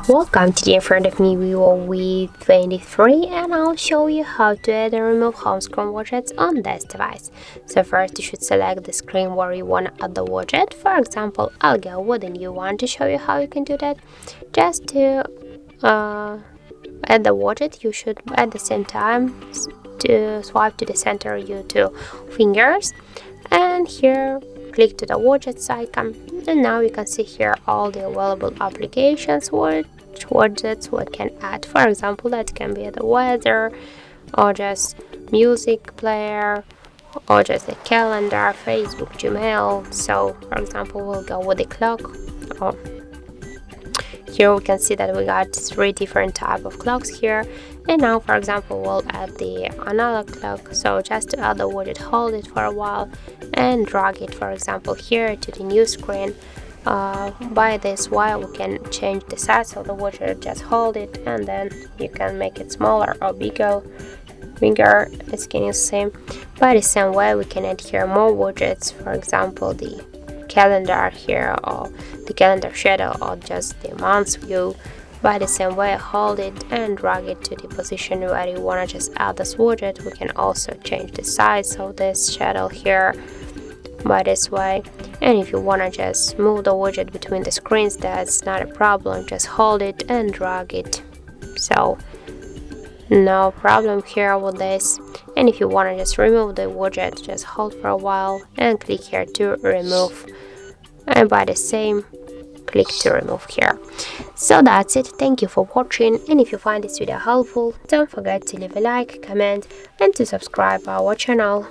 Welcome, today in front of me Vivo V23, and I'll show you how to add and remove home screen widgets on this device. So first you should select the screen where you want to add the widget. For example, I'll go with a new one to show you how you can do that. Just to add the widget, you should at the same time to swipe to the center your two fingers, and here click to the widgets icon, and now you can see here all the available applications which widgets we can add. For example, that can be the weather, or just music player, or just the calendar, Facebook, Gmail. So for example, we'll go with the clock. Here we can see that we got 3 different type of clocks here, and now for example we'll add the analog clock. So just to add the widget, hold it for a while and drag it, for example, here to the new screen. By this while we can change the size of the widget. Just hold it and then you can make it smaller or bigger, as you can see. By the same way we can add here more widgets, for example the calendar here, or the calendar shadow, or just the month view. By the same way, hold it and drag it to the position where you want to just add this widget. We can also change the size of this shadow here by this way, and if you want to just move the widget between the screens, that's not a problem. Just hold it and drag it, so no problem here with this. And if you want to just remove the widget, just hold for a while and click here to remove, and by the same click to remove here. So that's it. Thank you for watching, and if you find this video helpful, don't forget to leave a like, comment and to subscribe our channel.